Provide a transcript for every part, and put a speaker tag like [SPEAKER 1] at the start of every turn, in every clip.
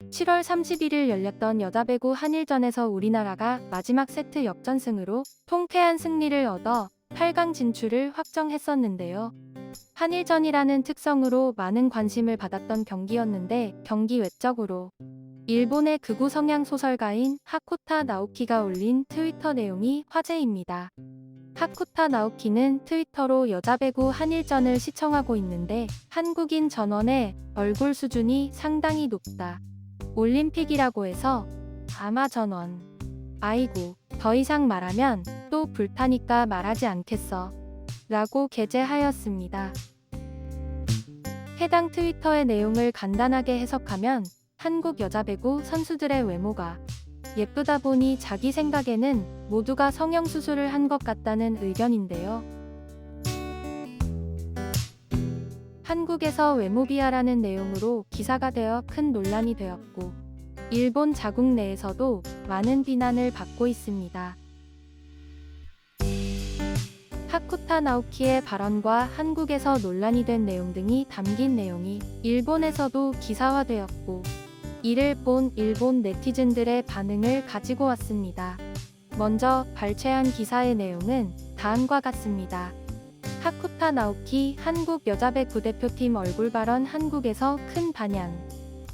[SPEAKER 1] 7월 31일 열렸던 여자배구 한일전에서 우리나라가 마지막 세트 역전승으로 통쾌한 승리를 얻어 8강 진출을 확정했었는데요. 한일전이라는 특성으로 많은 관심을 받았던 경기였는데 경기 외적으로 일본의 극우 성향 소설가인 하코타 나오키가 올린 트위터 내용이 화제입니다. 하코타 나오키는 트위터로 여자배구 한일전을 시청하고 있는데 한국인 전원의 얼굴 수준이 상당히 높다. 올림픽이라고 해서 아마 전원. 아이고, 더 이상 말하면 또 불타니까 말하지 않겠어. 라고 게재하였습니다. 해당 트위터의 내용을 간단하게 해석하면 한국 여자배구 선수들의 외모가 예쁘다 보니 자기 생각에는 모두가 성형수술을 한 것 같다는 의견인데요. 한국에서 외모 비하라는 내용으로 기사가 되어 큰 논란이 되었고 일본 자국 내에서도 많은 비난을 받고 있습니다. 하쿠타 나오키의 발언과 한국에서 논란이 된 내용 등이 담긴 내용이 일본에서도 기사화되었고 이를 본 일본 네티즌들의 반응을 가지고 왔습니다. 먼저 발췌한 기사의 내용은 다음과 같습니다. 하쿠타 나오키 한국 여자배구 대표팀 얼굴 발언 한국에서 큰 반향.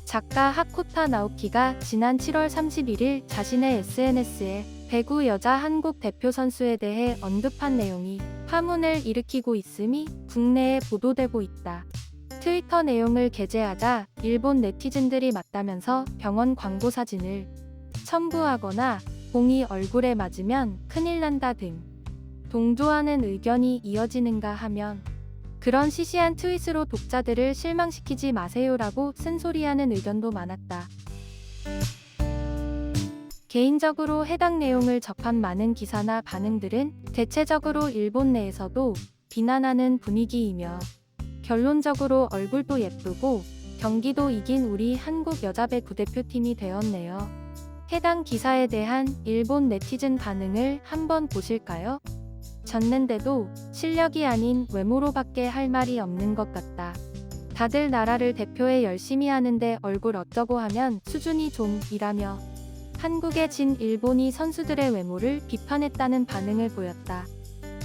[SPEAKER 1] 작가 하쿠타 나오키가 지난 7월 31일 자신의 SNS에 배구 여자 한국 대표 선수에 대해 언급한 내용이 파문을 일으키고 있음이 국내에 보도되고 있다. 트위터 내용을 게재하자 일본 네티즌들이 맞다면서 병원 광고 사진을 첨부하거나 공이 얼굴에 맞으면 큰일 난다 등 동조하는 의견이 이어지는가 하면 그런 시시한 트윗으로 독자들을 실망시키지 마세요라고 쓴소리하는 의견도 많았다. 개인적으로 해당 내용을 접한 많은 기사나 반응들은 대체적으로 일본 내에서도 비난하는 분위기이며 결론적으로 얼굴도 예쁘고 경기도 이긴 우리 한국 여자배구 대표팀이 되었네요. 해당 기사에 대한 일본 네티즌 반응을 한번 보실까요? 졌는데도 실력이 아닌 외모로밖에 할 말이 없는 것 같다. 다들 나라를 대표해 열심히 하는데 얼굴 어쩌고 하면 수준이 좀 이라며 한국에 진 일본이 선수들의 외모를 비판했다는 반응을 보였다.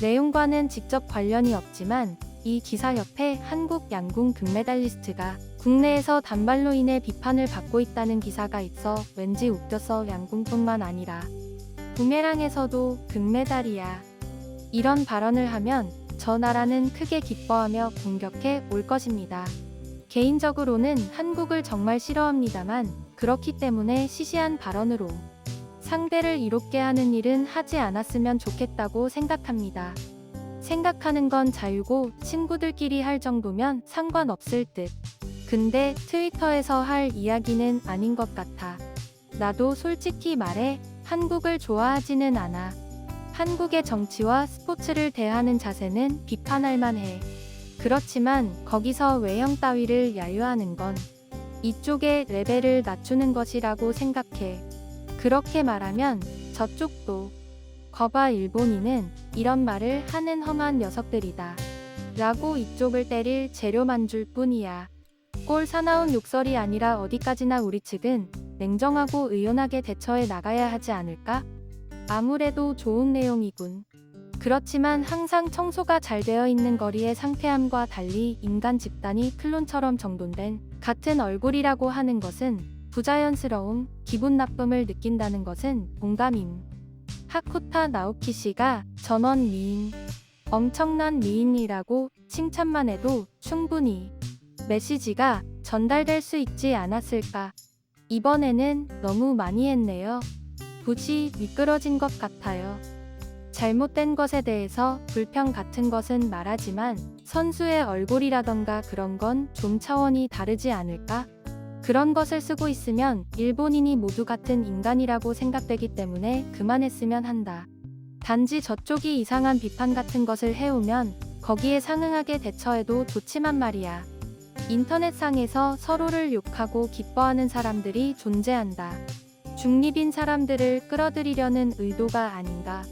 [SPEAKER 1] 내용과는 직접 관련이 없지만 이 기사 옆에 한국 양궁 금메달리스트가 국내에서 단발로 인해 비판을 받고 있다는 기사가 있어 왠지 웃겨서 양궁뿐만 아니라 부메랑에서도 금메달이야. 이런 발언을 하면 저 나라는 크게 기뻐하며 공격해 올 것입니다. 개인적으로는 한국을 정말 싫어합니다만 그렇기 때문에 시시한 발언으로 상대를 이롭게 하는 일은 하지 않았으면 좋겠다고 생각합니다. 생각하는 건 자유고 친구들끼리 할 정도면 상관없을 듯. 근데 트위터에서 할 이야기는 아닌 것 같아. 나도 솔직히 말해 한국을 좋아하지는 않아. 한국의 정치와 스포츠를 대하는 자세는 비판할 만해. 그렇지만 거기서 외형 따위를 야유하는 건 이쪽의 레벨을 낮추는 것이라고 생각해. 그렇게 말하면 저쪽도 거봐 일본인은 이런 말을 하는 험한 녀석들이다. 라고 이쪽을 때릴 재료만 줄 뿐이야. 꼴 사나운 욕설이 아니라 어디까지나 우리 측은 냉정하고 의연하게 대처해 나가야 하지 않을까? 아무래도 좋은 내용이군. 그렇지만 항상 청소가 잘 되어 있는 거리의 상쾌함과 달리 인간 집단이 클론처럼 정돈된 같은 얼굴이라고 하는 것은 부자연스러움, 기분 나쁨을 느낀다는 것은 동감임. 하쿠타 나오키 씨가 전원 미인, 엄청난 미인이라고 칭찬만 해도 충분히 메시지가 전달될 수 있지 않았을까. 이번에는 너무 많이 했네요. 부지 미끄러진 것 같아요. 잘못된 것에 대해서 불평 같은 것은 말하지만 선수의 얼굴이라던가 그런 건 좀 차원이 다르지 않을까? 그런 것을 쓰고 있으면 일본인이 모두 같은 인간이라고 생각되기 때문에 그만했으면 한다. 단지 저쪽이 이상한 비판 같은 것을 해오면 거기에 상응하게 대처해도 좋지만 말이야. 인터넷상에서 서로를 욕하고 기뻐하는 사람들이 존재한다. 중립인 사람들을 끌어들이려는 의도가 아닌가.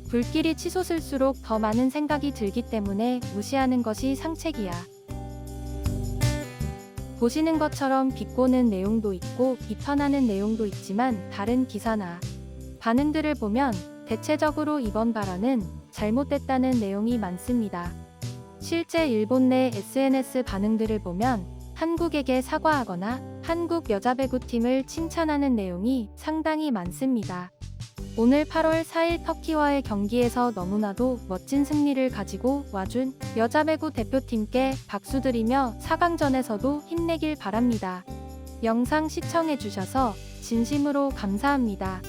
[SPEAKER 1] 불길이 치솟을수록 더 많은 생각이 들기 때문에 무시하는 것이 상책이야. 보시는 것처럼 비꼬는 내용도 있고 비판하는 내용도 있지만 다른 기사나 반응들을 보면 대체적으로 이번 발언은 잘못됐다는 내용이 많습니다. 실제 일본 내 SNS 반응들을 보면 한국에게 사과하거나 한국 여자 배구팀을 칭찬하는 내용이 상당히 많습니다. 오늘 8월 4일 터키와의 경기에서 너무나도 멋진 승리를 가지고 와준 여자 배구 대표팀께 박수드리며 4강전에서도 힘내길 바랍니다. 영상 시청해주셔서 진심으로 감사합니다.